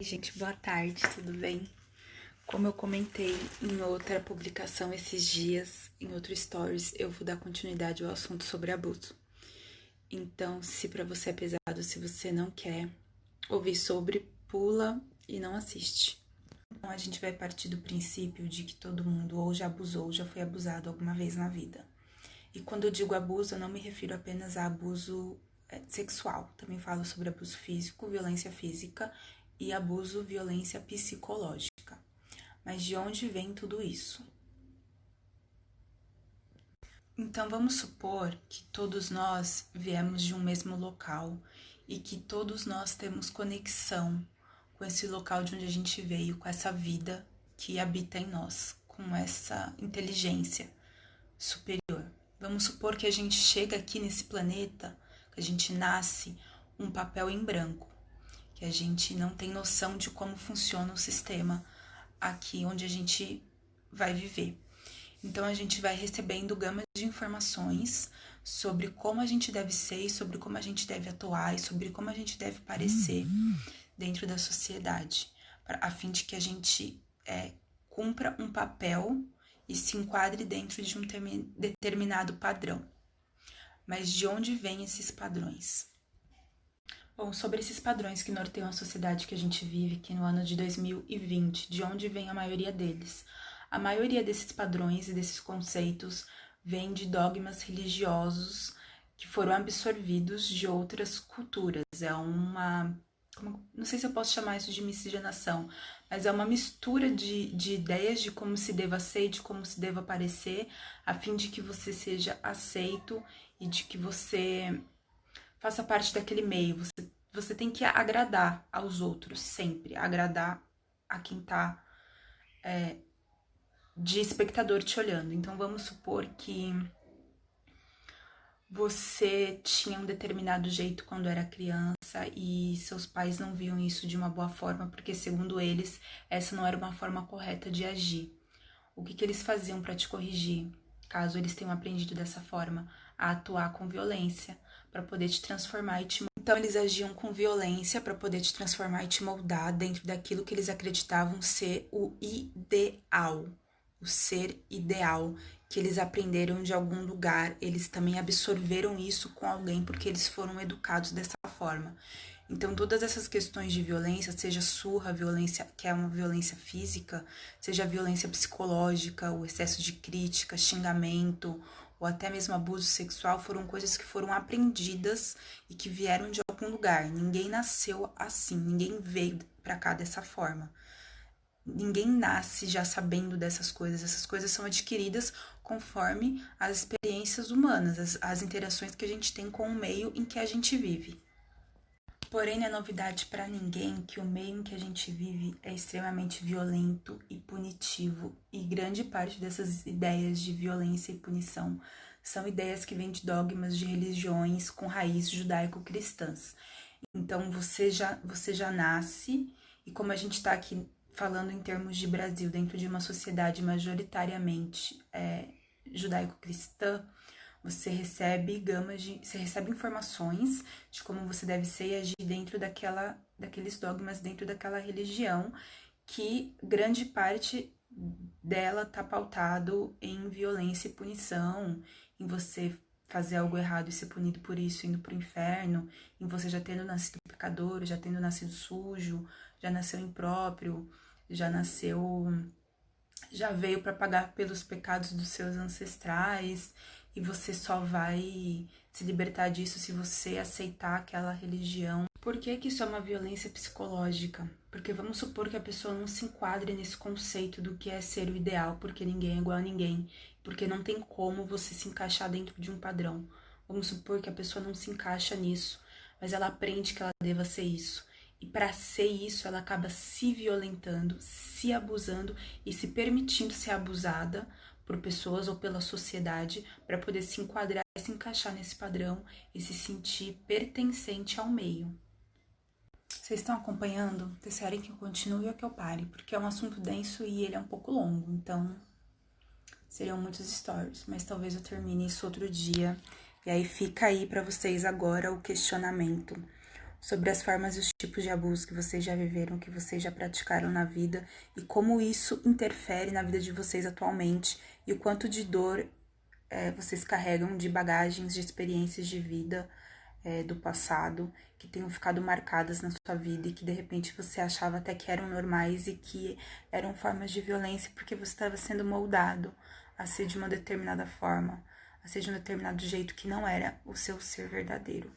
Gente, boa tarde, tudo bem? Como eu comentei em outra publicação esses dias, em outro stories, eu vou dar continuidade ao assunto sobre abuso. Então, se pra você é pesado, se você não quer ouvir sobre, pula e não assiste. Então, a gente vai partir do princípio de que todo mundo ou já abusou ou já foi abusado alguma vez na vida. E quando eu digo abuso, eu não me refiro apenas a abuso sexual. Também falo sobre abuso físico, violência física e abuso, violência psicológica. Mas de onde vem tudo isso? Então vamos supor que todos nós viemos de um mesmo local e que todos nós temos conexão com esse local de onde a gente veio, com essa vida que habita em nós, com essa inteligência superior. Vamos supor que a gente chega aqui nesse planeta, que a gente nasce um papel em branco, que a gente não tem noção de como funciona o sistema aqui onde a gente vai viver. Então a gente vai recebendo gama de informações sobre como a gente deve ser, sobre como a gente deve atuar e sobre como a gente deve parecer dentro da sociedade, a fim de que a gente cumpra um papel e se enquadre dentro de um determinado padrão. Mas de onde vêm esses padrões? Bom, sobre esses padrões que norteiam a sociedade que a gente vive aqui no ano de 2020, de onde vem a maioria deles? A maioria desses padrões e desses conceitos vem de dogmas religiosos que foram absorvidos de outras culturas. Não sei se eu posso chamar isso de miscigenação, mas é uma mistura de ideias de como se deva ser, de como se deva parecer, a fim de que você seja aceito e de que você faça parte daquele meio. Você tem que agradar aos outros sempre, agradar a quem tá de espectador te olhando. Então vamos supor que você tinha um determinado jeito quando era criança e seus pais não viam isso de uma boa forma, porque segundo eles, essa não era uma forma correta de agir. O que eles faziam para te corrigir, caso eles tenham aprendido dessa forma? A atuar com violência, para poder te transformar e te moldar. Então eles agiam com violência para poder te transformar e te moldar dentro daquilo que eles acreditavam ser o ideal, o ser ideal, que eles aprenderam de algum lugar, eles também absorveram isso com alguém porque eles foram educados dessa forma. Então, todas essas questões de violência, seja surra, violência que é uma violência física, seja violência psicológica, o excesso de crítica, xingamento, ou até mesmo abuso sexual, foram coisas que foram aprendidas e que vieram de algum lugar. Ninguém nasceu assim, ninguém veio pra cá dessa forma. Ninguém nasce já sabendo dessas coisas. Essas coisas são adquiridas conforme as experiências humanas, as interações que a gente tem com o meio em que a gente vive. Porém, não é novidade para ninguém que o meio em que a gente vive é extremamente violento e punitivo, e grande parte dessas ideias de violência e punição são ideias que vêm de dogmas de religiões com raízes judaico-cristãs. Então, você já nasce, e como a gente está aqui falando em termos de Brasil, dentro de uma sociedade majoritariamente judaico-cristã, você recebe informações de como você deve ser e agir dentro daqueles dogmas, dentro daquela religião, que grande parte dela tá pautado em violência e punição, em você fazer algo errado e ser punido por isso, indo pro inferno, em você já tendo nascido pecador, já tendo nascido sujo, já nasceu impróprio, já veio para pagar pelos pecados dos seus ancestrais, e você só vai se libertar disso se você aceitar aquela religião. Por que isso é uma violência psicológica? Porque vamos supor que a pessoa não se enquadre nesse conceito do que é ser o ideal, porque ninguém é igual a ninguém, porque não tem como você se encaixar dentro de um padrão. Vamos supor que a pessoa não se encaixa nisso, mas ela aprende que ela deva ser isso. E para ser isso, ela acaba se violentando, se abusando e se permitindo ser abusada por pessoas ou pela sociedade para poder se enquadrar e se encaixar nesse padrão e se sentir pertencente ao meio. Vocês estão acompanhando? Vocês querem que eu continue ou que eu pare? Porque é um assunto denso e ele é um pouco longo, então seriam muitos stories, mas talvez eu termine isso outro dia. E aí fica aí para vocês agora o questionamento. sobre as formas e os tipos de abuso que vocês já viveram, que vocês já praticaram na vida e como isso interfere na vida de vocês atualmente e o quanto de dor vocês carregam de bagagens, de experiências de vida do passado que tenham ficado marcadas na sua vida e que de repente você achava até que eram normais e que eram formas de violência porque você estava sendo moldado a ser de uma determinada forma, a ser de um determinado jeito que não era o seu ser verdadeiro.